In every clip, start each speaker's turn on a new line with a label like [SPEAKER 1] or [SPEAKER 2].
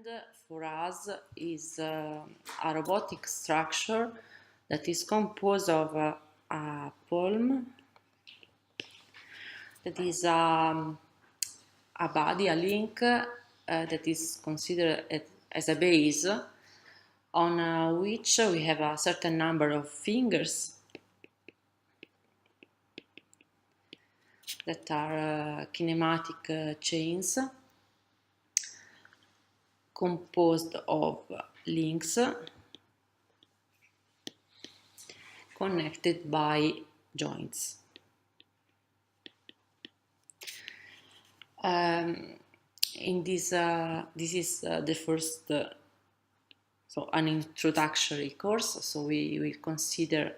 [SPEAKER 1] hand for us is a robotic structure that is composed of a palm, that is a body, a link that is considered as a base on which we have a certain number of fingers that are kinematic chains composed of links connected by joints. In this is the first, so an introductory course. So we will consider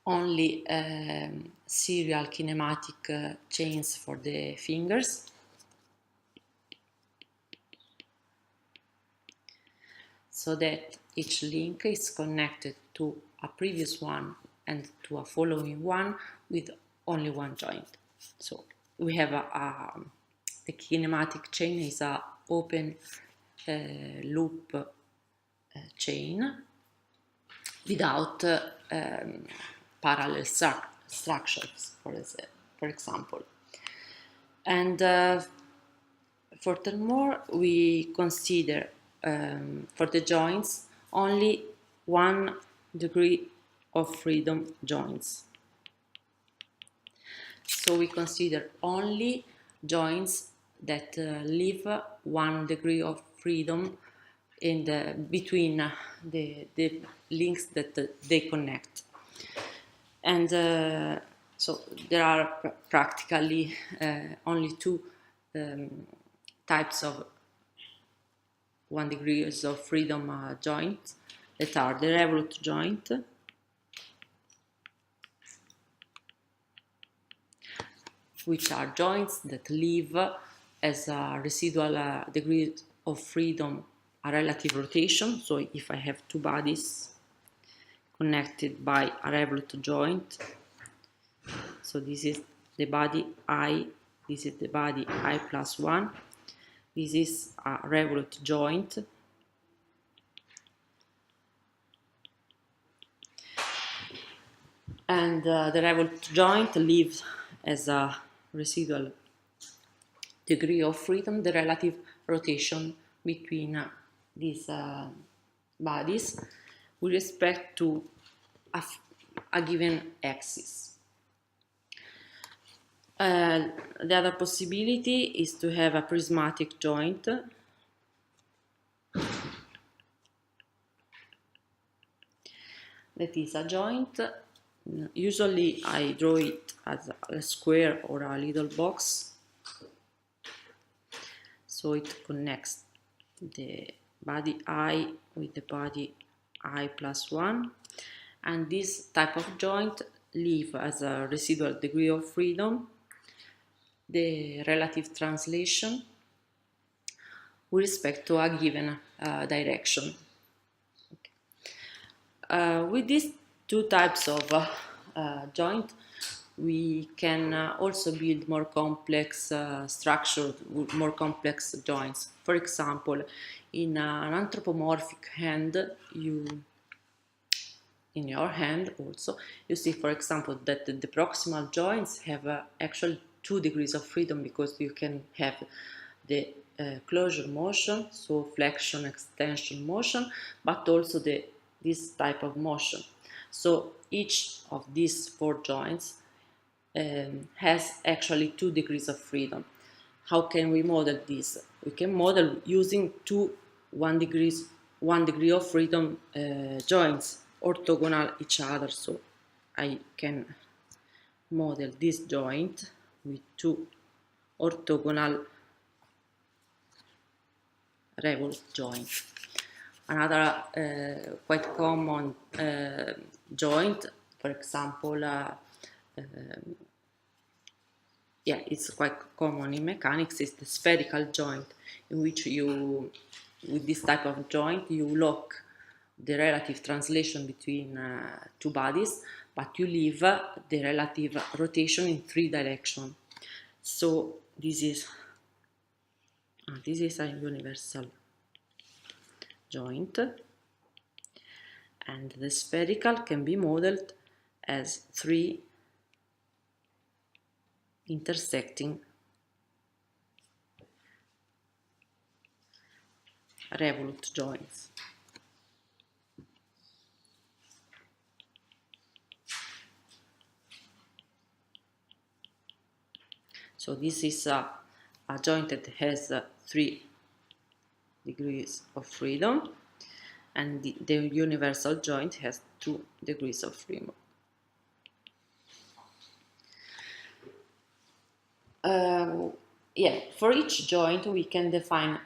[SPEAKER 1] only serial kinematic chains for the fingers. So that each link is connected to a previous one and to a following one with only one joint. So we have the kinematic chain is a open loop chain without parallel structures, for example. And furthermore, we consider for the joints only 1 degree of freedom joints. So we consider only joints that leave 1 degree of freedom in between the links that they connect. And so there are practically only two types of 1 degree of freedom joints, that are the Revolute joint, which are joints that leave as a residual degree of freedom a relative rotation. So if I have two bodies connected by a Revolute joint, so this is the body I, this is the body I plus 1, this is a Revolute joint. And the Revolute joint leaves as a residual degree of freedom the relative rotation between these bodies with respect to a given axis. The other possibility is to have a prismatic joint, that is a joint. Usually I draw it as a square or a little box, so it connects the body I with the body I plus 1, and this type of joint leave as a residual degree of freedom the relative translation with respect to a given direction. Okay. With these two types of joint, we can also build more complex structures, more complex joints. For example, in an anthropomorphic hand, in your hand also, you see, for example, that the proximal joints have actually 2 degrees of freedom, because you can have the closure motion, so flexion, extension motion, but also this type of motion. So each of these 4 joints has actually 2 degrees of freedom. How can we model this? We can model using 2 1 degree of freedom joints orthogonal each other. So I can model this joint with 2 orthogonal Revolute joints. Another quite common joint, for example, it's quite common in mechanics, is the spherical joint, in which with this type of joint, you lock the relative translation between 2 bodies, but you leave the relative rotation in 3 directions. So this is This is a universal joint, and the spherical can be modeled as 3 intersecting revolute joints. So this is a joint that has 3 degrees of freedom, and the universal joint has 2 degrees of freedom. Yeah, for each joint we can define,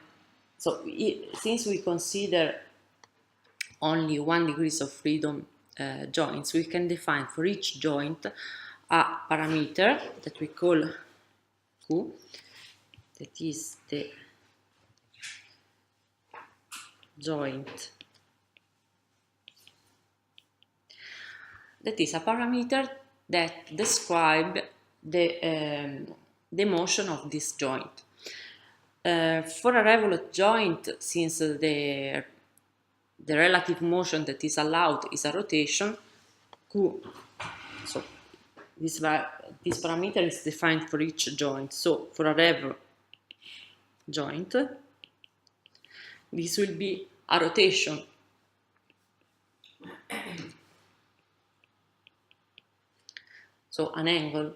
[SPEAKER 1] so since we consider only 1 degrees of freedom joints, we can define for each joint a parameter that we call Q, that is the joint, that is a parameter that describes the motion of this joint. For a revolute joint, since the relative motion that is allowed is a rotation, Q, so this parameter is defined for each joint. So for a revolute joint, this will be a rotation so an angle,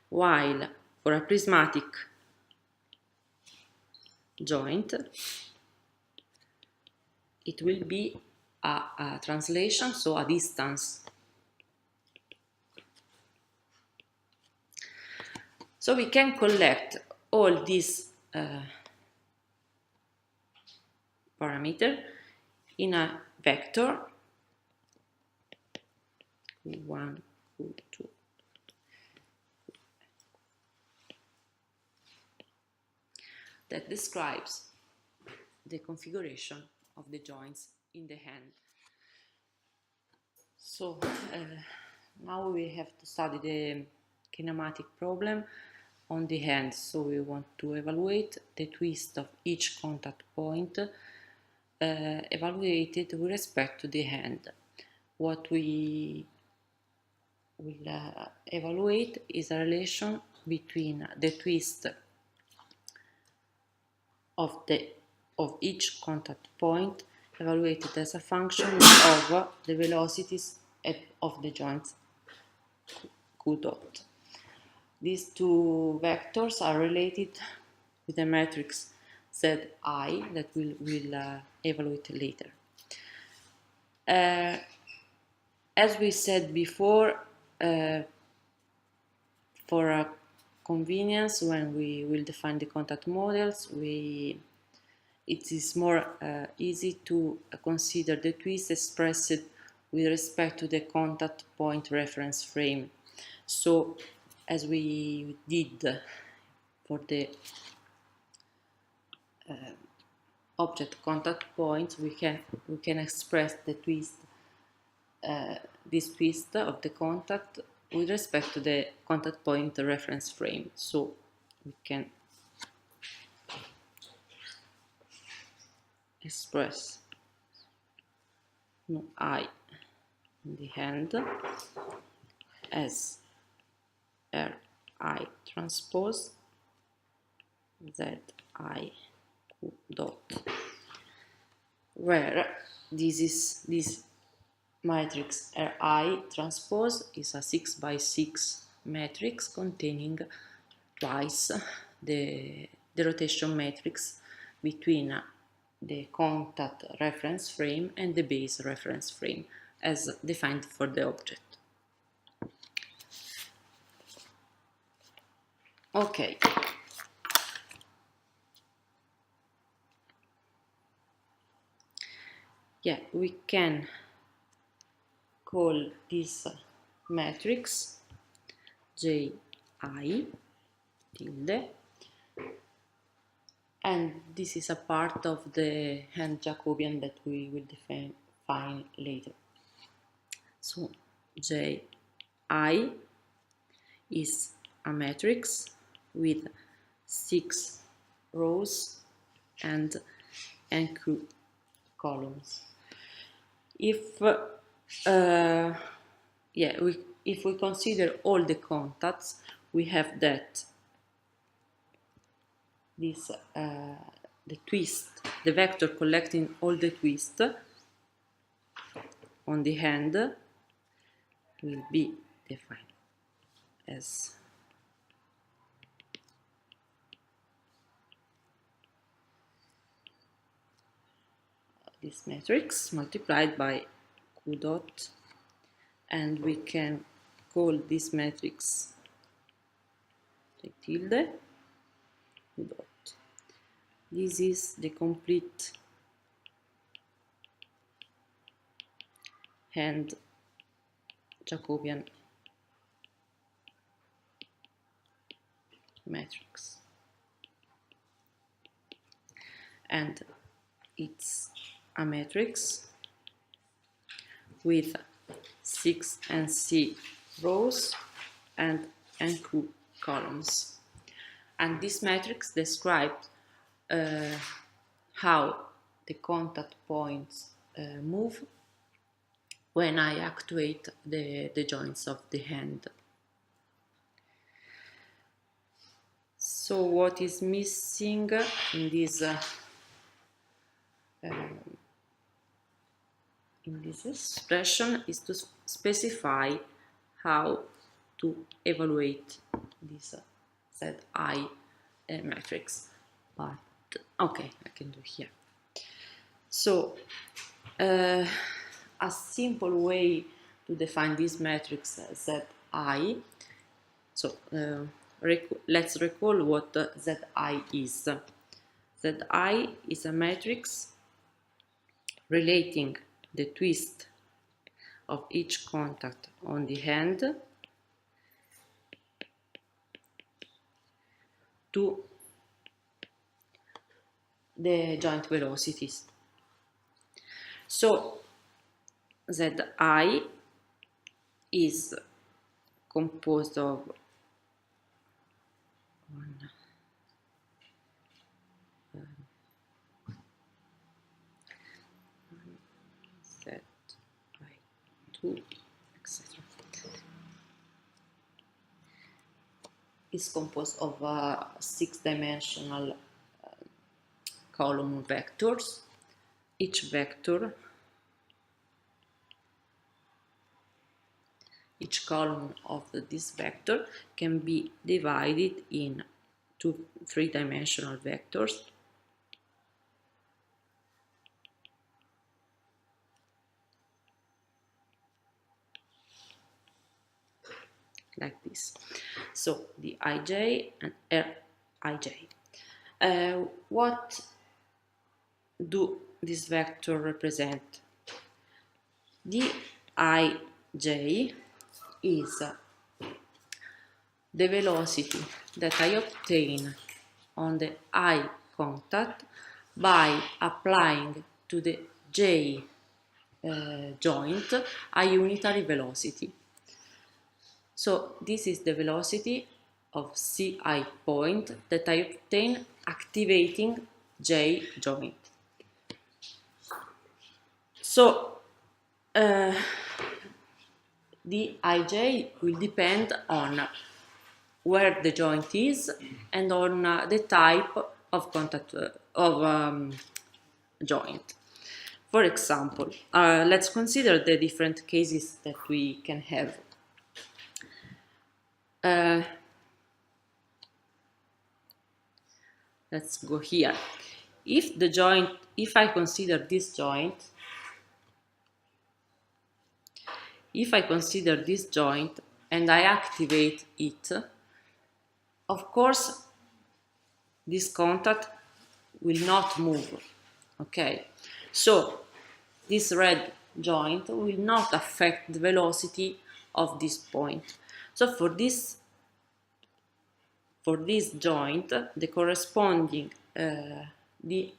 [SPEAKER 1] while for a prismatic joint it will be a translation, so a distance. So we can collect all these parameters in a vector Q1, Q2, that describes the configuration of the joints in the hand. So now we have to study the kinematic problem on the hand. So we want to evaluate the twist of each contact point evaluated with respect to the hand. What we will evaluate is a relation between the twist of each contact point evaluated as a function of the velocities of the joints Q dot. These two vectors are related with the matrix Zi that we'll evaluate later. As we said before, for convenience, when we will define the contact models, it is more easy to consider the twist expressed with respect to the contact point reference frame. So, as we did for the object contact points, we can express the twist, this twist of the contact with respect to the contact point reference frame. So we can express I in the hand as Ri transpose Zi Q dot, where this matrix Ri transpose is a 6x6 matrix containing twice the rotation matrix between the contact reference frame and the base reference frame as defined for the object. Okay. Yeah, we can call this matrix Ji tilde, and this is a part of the hand Jacobian that we will define later. So Ji is a matrix with 6 rows and NQ columns. If if we consider all the contacts, we have that this the twist, the vector collecting all the twist on the hand will be defined as this matrix multiplied by Q dot, and we can call this matrix tilde Q dot. This is the complete hand Jacobian matrix, and it's a matrix with 6 NC rows and NQ columns, and this matrix describes how the contact points move when I actuate the joints of the hand. So what is missing in this expression is to specify how to evaluate this ZI matrix, but okay, I can do here. So a simple way to define this matrix ZI, so let's recall what ZI is. ZI is a matrix relating the twist of each contact on the hand to the joint velocities. So ZI is composed of ZI2, etc. Is composed of 6-dimensional column vectors. Each column of this vector can be divided in 2 3-dimensional vectors, like this. So the ij and rij. What do this vector represent? The ij is the velocity that I obtain on the I contact by applying to the J joint a unitary velocity. So this is the velocity of CI point that I obtain activating J joint. So the ij will depend on where the joint is and on the type of contact joint. For example, let's consider the different cases that we can have. Let's go here. If I consider this joint, and I activate it, of course this contact will not move. Okay, so this red joint will not affect the velocity of this point. So for this joint, the corresponding di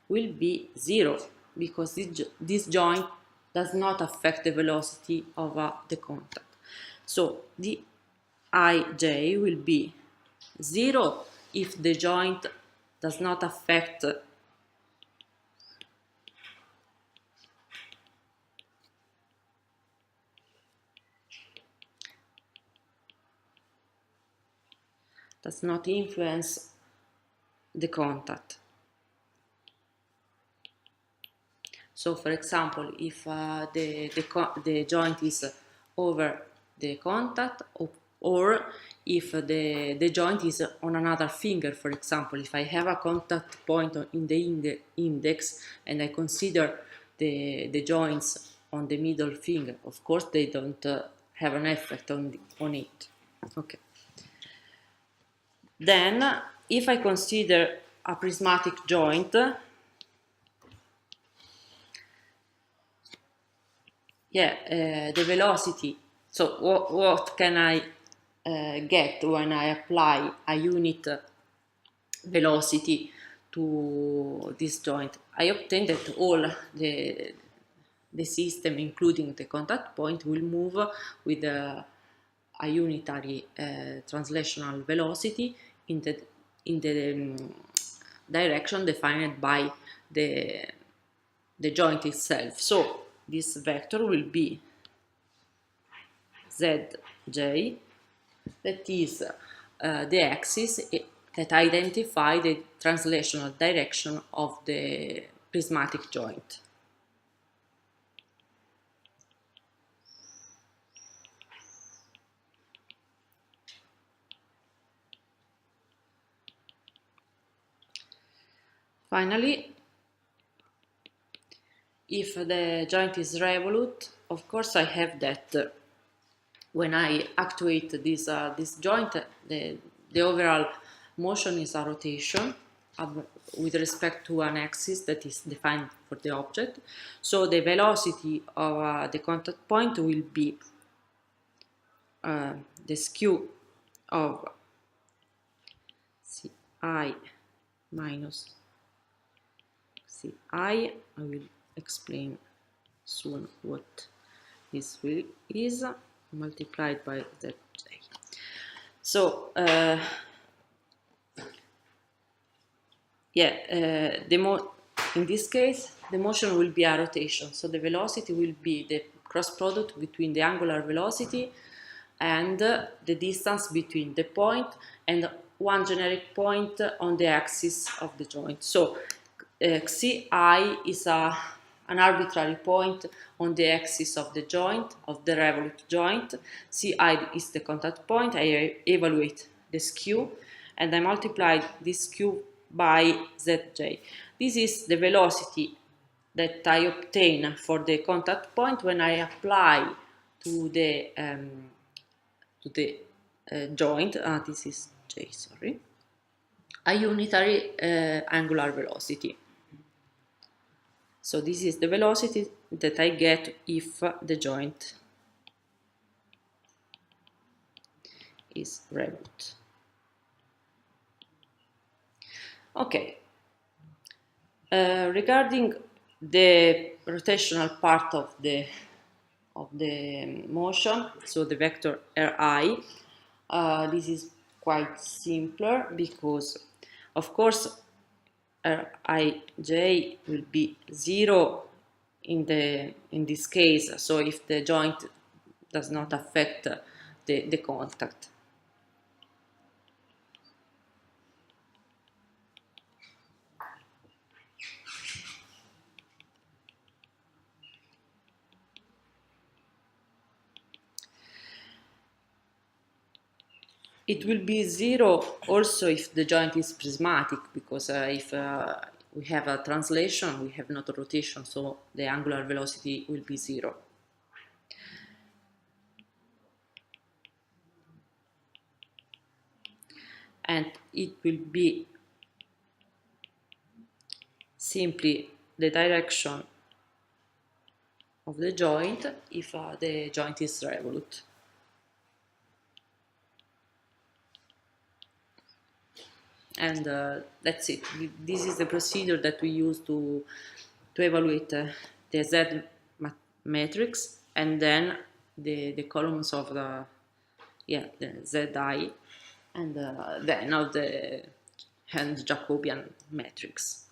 [SPEAKER 1] will be 0, because this joint does not affect the velocity of the contact. So the ij will be 0 if the joint does not affect does not influence the contact. So, for example, if the joint is over the contact, or if the joint is on another finger, for example, if I have a contact point in the index and I consider the joints on the middle finger, of course they don't have an effect on it. Okay. Then, if I consider a prismatic joint, the velocity, so what can I get when I apply a unit velocity to this joint? I obtain that all the system, including the contact point, will move with a unitary translational velocity in the direction defined by the joint itself. So this vector will be Zj, that is the axis that identifies the translational direction of the prismatic joint. Finally, if the joint is revolute, of course I have that when I actuate this joint, the overall motion is a rotation with respect to an axis that is defined for the object. So the velocity of the contact point will be the skew of Ci minus Ci. I will explain soon what this is, multiplied by Zj. So in this case the motion will be a rotation, so the velocity will be the cross product between the angular velocity and the distance between the point and one generic point on the axis of the joint. So Ci is an arbitrary point on the axis of the joint, of the revolute joint. Ci is the contact point. I evaluate the skew and I multiply this skew by Zj. This is the velocity that I obtain for the contact point when I apply to the joint, this is J, sorry, a unitary angular velocity. So this is the velocity that I get if the joint is revolute. Okay. Regarding the rotational part of the motion, so the vector Ri, this is quite simpler because, of course, Rij will be 0 in this case, so if the joint does not affect the contact. It will be 0 also if the joint is prismatic, because if we have a translation, we have not a rotation, so the angular velocity will be 0. And it will be simply the direction of the joint if the joint is revolute. And that's it. This is the procedure that we use to evaluate the Z matrix, and then the columns of the Zi, and then of the and Jacobian metrics.